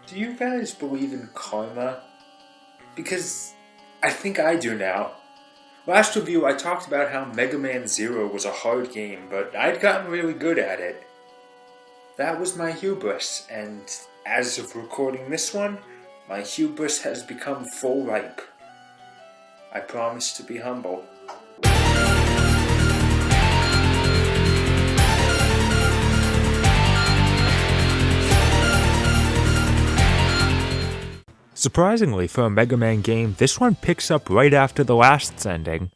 Do you guys believe in karma? Because I think I do now. Last review I talked about how Mega Man Zero was a hard game, but I'd gotten really good at it. That was my hubris, and as of recording this one, my hubris has become full ripe. I promise to be humble. Surprisingly, for a Mega Man game, this one picks up right after the last's ending.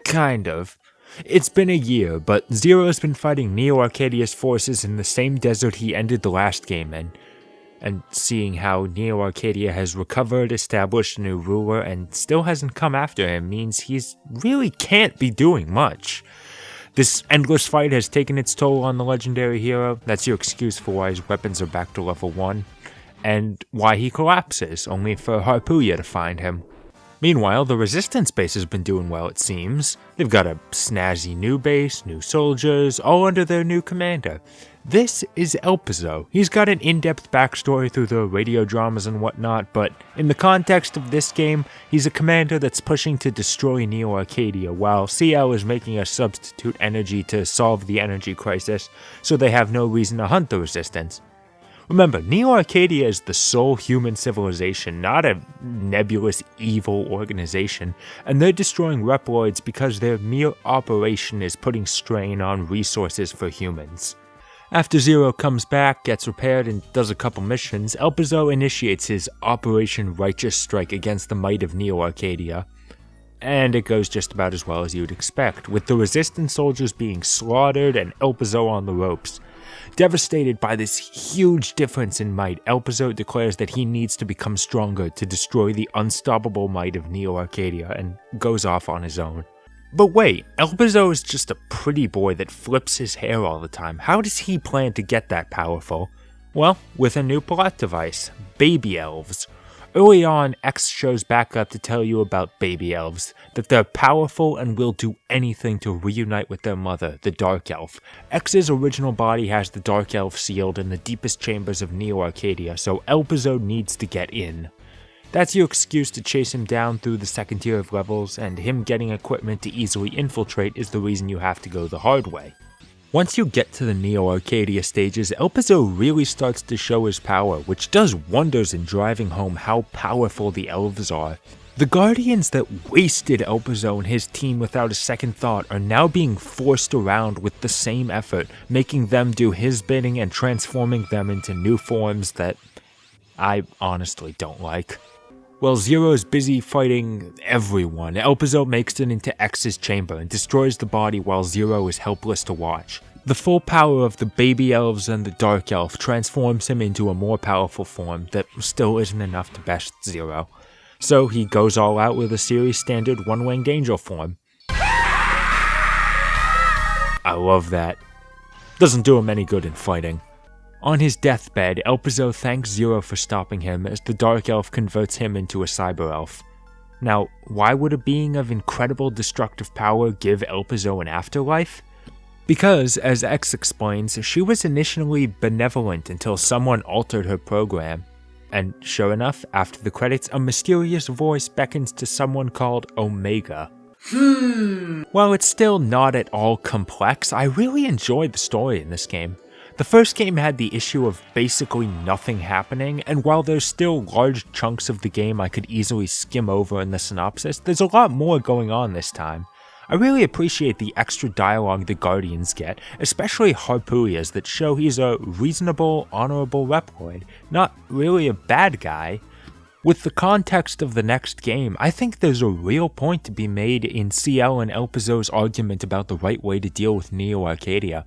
Kind of. It's been a year, but Zero's been fighting Neo Arcadia's forces in the same desert he ended the last game in. And seeing how Neo Arcadia has recovered, established a new ruler, and still hasn't come after him means he's really can't be doing much. This endless fight has taken its toll on the legendary hero. That's your excuse for why his weapons are back to level 1. And why he collapses, only for Harpuya to find him. Meanwhile, the Resistance base has been doing well, it seems. They've got a snazzy new base, new soldiers, all under their new commander. This is Elpizo. He's got an in-depth backstory through the radio dramas and whatnot, but in the context of this game, he's a commander that's pushing to destroy Neo Arcadia, while CL is making a substitute energy to solve the energy crisis, so they have no reason to hunt the Resistance. Remember, Neo Arcadia is the sole human civilization, not a nebulous evil organization, and they're destroying Reploids because their mere operation is putting strain on resources for humans. After Zero comes back, gets repaired, and does a couple missions, Elpizo initiates his Operation Righteous Strike against the might of Neo Arcadia. And it goes just about as well as you'd expect, with the Resistance soldiers being slaughtered and Elpizo on the ropes. Devastated by this huge difference in might, Elpizo declares that he needs to become stronger to destroy the unstoppable might of Neo Arcadia and goes off on his own. But wait, Elpizo is just a pretty boy that flips his hair all the time. How does he plan to get that powerful? Well, with a new plot device, Baby Elves. Early on, X shows back up to tell you about Baby Elves, that they're powerful and will do anything to reunite with their mother, the Dark Elf. X's original body has the Dark Elf sealed in the deepest chambers of Neo Arcadia, so Elpizo needs to get in. That's your excuse to chase him down through the second tier of levels, and him getting equipment to easily infiltrate is the reason you have to go the hard way. Once you get to the Neo Arcadia stages, Elpizo really starts to show his power, which does wonders in driving home how powerful the Elves are. The Guardians that wasted Elpizo and his team without a second thought are now being forced around with the same effort, making them do his bidding and transforming them into new forms that I honestly don't like. While Zero is busy fighting everyone, Elpizo makes it into X's chamber and destroys the body while Zero is helpless to watch. The full power of the Baby Elves and the Dark Elf transforms him into a more powerful form that still isn't enough to best Zero. So he goes all out with a series standard one-winged angel form. I love that. Doesn't do him any good in fighting. On his deathbed, Elpizo thanks Zero for stopping him as the Dark Elf converts him into a Cyber Elf. Now, why would a being of incredible destructive power give Elpizo an afterlife? Because, as X explains, she was initially benevolent until someone altered her program. And sure enough, after the credits, a mysterious voice beckons to someone called Omega. While it's still not at all complex, I really enjoyed the story in this game. The first game had the issue of basically nothing happening, and while there's still large chunks of the game I could easily skim over in the synopsis, there's a lot more going on this time. I really appreciate the extra dialogue the Guardians get, especially Harpuya's that show he's a reasonable, honorable Reploid, not really a bad guy. With the context of the next game, I think there's a real point to be made in CL and Elpizo's argument about the right way to deal with Neo Arcadia.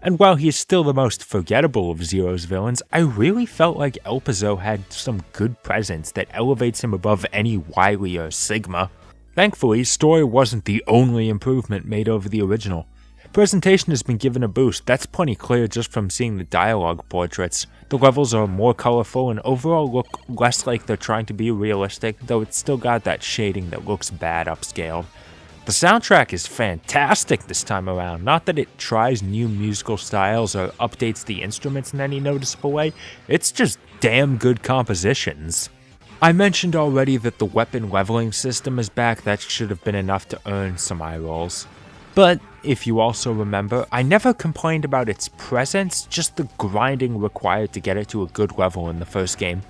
And while he's still the most forgettable of Zero's villains, I really felt like Elpizo had some good presence that elevates him above any Wily or Sigma. Thankfully, story wasn't the only improvement made over the original. Presentation has been given a boost, that's plenty clear just from seeing the dialogue portraits. The levels are more colorful and overall look less like they're trying to be realistic, though it's still got that shading that looks bad upscaled. The soundtrack is fantastic this time around, not that it tries new musical styles or updates the instruments in any noticeable way, it's just damn good compositions. I mentioned already that the weapon leveling system is back. That should have been enough to earn some eye rolls. But if you also remember, I never complained about its presence, just the grinding required to get it to a good level in the first game.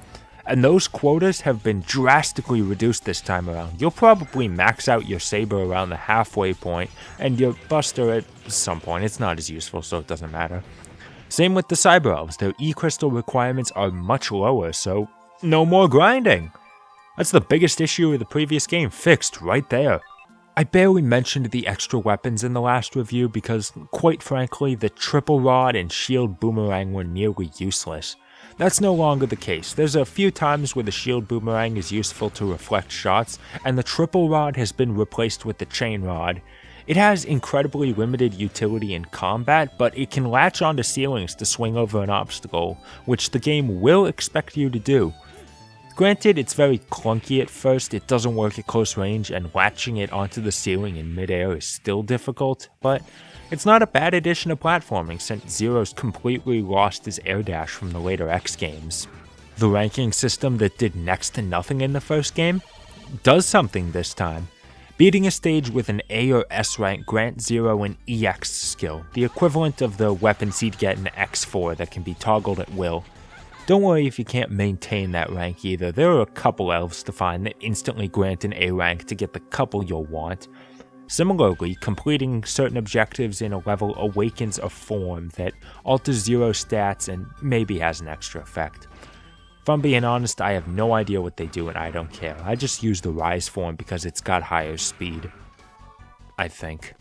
And those quotas have been drastically reduced this time around. You'll probably max out your saber around the halfway point, and your buster at some point. It's not as useful, so it doesn't matter. Same with the Cyber Elves. Their E-Crystal requirements are much lower, so no more grinding. That's the biggest issue of the previous game, fixed right there. I barely mentioned the extra weapons in the last review because, quite frankly, the Triple Rod and Shield Boomerang were nearly useless. That's no longer the case. There's a few times where the Shield Boomerang is useful to reflect shots, and the Triple Rod has been replaced with the Chain Rod. It has incredibly limited utility in combat, but it can latch onto ceilings to swing over an obstacle, which the game will expect you to do. Granted, it's very clunky at first, it doesn't work at close range, and latching it onto the ceiling in midair is still difficult, but it's not a bad addition to platforming since Zero's completely lost his air dash from the later X games. The ranking system that did next to nothing in the first game does something this time. Beating a stage with an A or S rank grants Zero an EX skill, the equivalent of the weapons he'd get in X4 that can be toggled at will. Don't worry if you can't maintain that rank either, there are a couple elves to find that instantly grant an A rank to get the couple you'll want. Similarly, completing certain objectives in a level awakens a form that alters Zero's stats and maybe has an extra effect. If I'm being honest, I have no idea what they do and I don't care. I just use the Rise form because it's got higher speed. I think.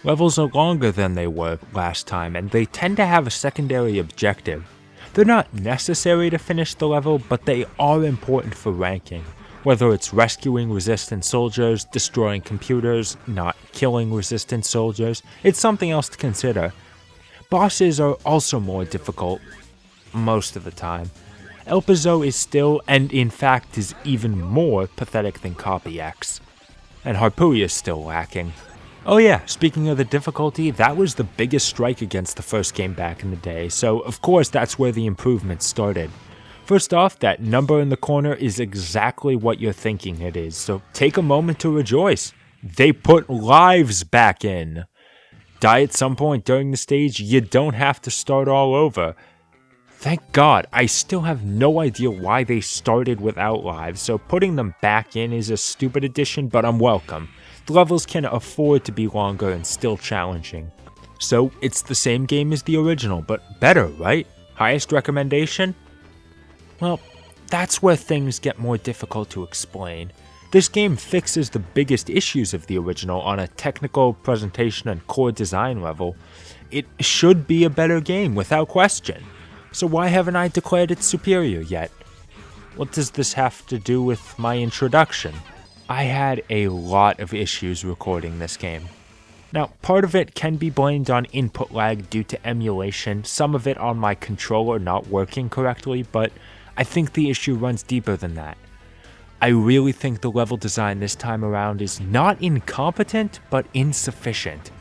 Levels are longer than they were last time and they tend to have a secondary objective. They're not necessary to finish the level, but they are important for ranking. Whether it's rescuing resistant soldiers, destroying computers, not killing resistant soldiers, it's something else to consider. Bosses are also more difficult, most of the time. Elpizo is still, and in fact is even more, pathetic than Copy X. And Harpui is still lacking. Oh yeah, speaking of the difficulty, that was the biggest strike against the first game back in the day, so of course that's where the improvements started. First off, that number in the corner is exactly what you're thinking it is, so take a moment to rejoice. They put lives back in. Die at some point during the stage, you don't have to start all over. Thank God, I still have no idea why they started without lives, so putting them back in is a stupid addition, but I'm welcome. The levels can afford to be longer and still challenging. So it's the same game as the original, but better, right? Highest recommendation? Well, that's where things get more difficult to explain. This game fixes the biggest issues of the original on a technical, presentation, and core design level. It should be a better game, without question. So why haven't I declared it superior yet? What does this have to do with my introduction? I had a lot of issues recording this game. Now, part of it can be blamed on input lag due to emulation, some of it on my controller not working correctly, but I think the issue runs deeper than that. I really think the level design this time around is not incompetent, but insufficient.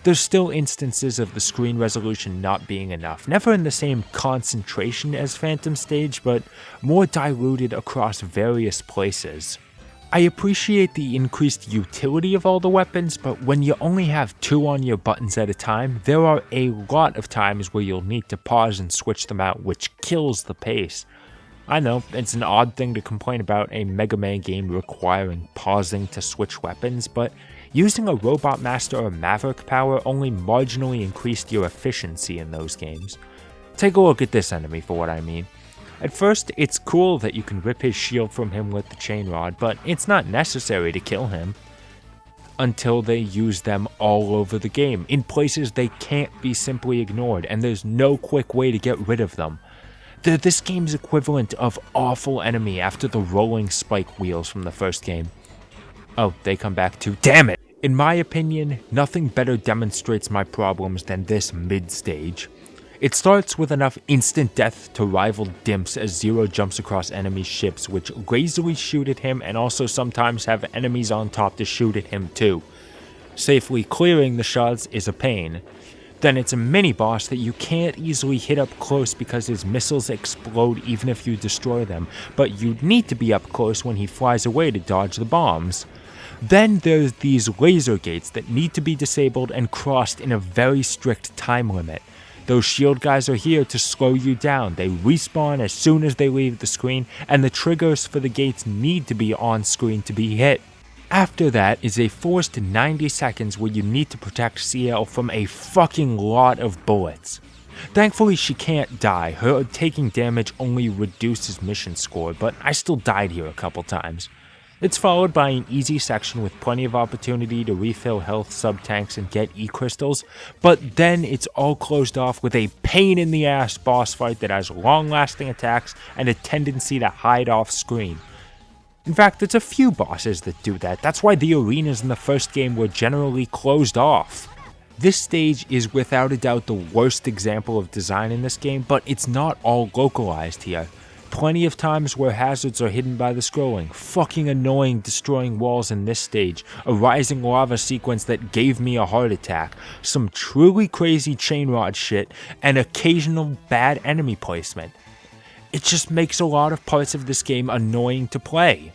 There's still instances of the screen resolution not being enough, never in the same concentration as Phantom Stage, but more diluted across various places. I appreciate the increased utility of all the weapons, but when you only have 2 on your buttons at a time, there are a lot of times where you'll need to pause and switch them out, which kills the pace. I know, it's an odd thing to complain about a Mega Man game requiring pausing to switch weapons, but using a Robot Master or Maverick power only marginally increased your efficiency in those games. Take a look at this enemy for what I mean. At first, it's cool that you can rip his shield from him with the chain rod, but it's not necessary to kill him. Until they use them all over the game, in places they can't be simply ignored, and there's no quick way to get rid of them. They're this game's equivalent of awful enemy after the rolling spike wheels from the first game. Oh, they come back too. Damn it! In my opinion, nothing better demonstrates my problems than this mid-stage. It starts with enough instant death to rival Dimps as Zero jumps across enemy ships which lazily shoot at him and also sometimes have enemies on top to shoot at him too. Safely clearing the shards is a pain. Then it's a mini-boss that you can't easily hit up close because his missiles explode even if you destroy them, but you need to be up close when he flies away to dodge the bombs. Then there's these laser gates that need to be disabled and crossed in a very strict time limit. Those shield guys are here to slow you down. They respawn as soon as they leave the screen, and the triggers for the gates need to be on screen to be hit. After that is a forced 90 seconds where you need to protect CL from a fucking lot of bullets. Thankfully she can't die, her taking damage only reduces mission score, but I still died here a couple times. It's followed by an easy section with plenty of opportunity to refill health sub-tanks and get E-crystals, but then it's all closed off with a pain-in-the-ass boss fight that has long-lasting attacks and a tendency to hide off screen. In fact, it's a few bosses that do that. That's why the arenas in the first game were generally closed off. This stage is without a doubt the worst example of design in this game, but it's not all localized here. Plenty of times where hazards are hidden by the scrolling, fucking annoying destroying walls in this stage, a rising lava sequence that gave me a heart attack, some truly crazy chain rod shit, and occasional bad enemy placement. It just makes a lot of parts of this game annoying to play.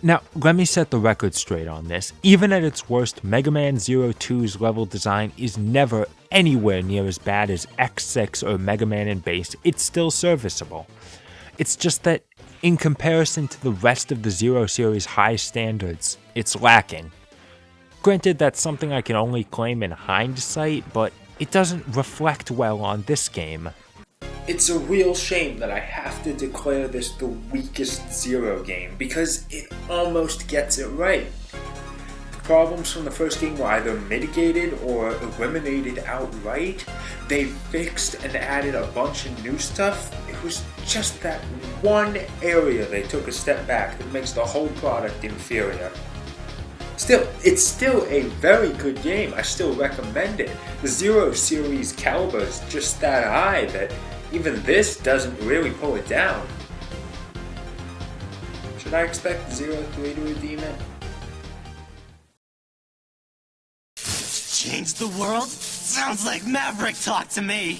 Now, let me set the record straight on this. Even at its worst, Mega Man Zero 2's level design is never anywhere near as bad as X6 or Mega Man in base. It's still serviceable. It's just that, in comparison to the rest of the Zero series' high standards, it's lacking. Granted, that's something I can only claim in hindsight, but it doesn't reflect well on this game. It's a real shame that I have to declare this the weakest Zero game, because it almost gets it right. Problems from the first game were either mitigated or eliminated outright. They fixed and added a bunch of new stuff. It was just that one area they took a step back that makes the whole product inferior. Still, it's still a very good game. I still recommend it. The Zero series caliber is just that high that even this doesn't really pull it down. Should I expect Zero 3 to redeem it? Change the world? Sounds like Maverick talk to me.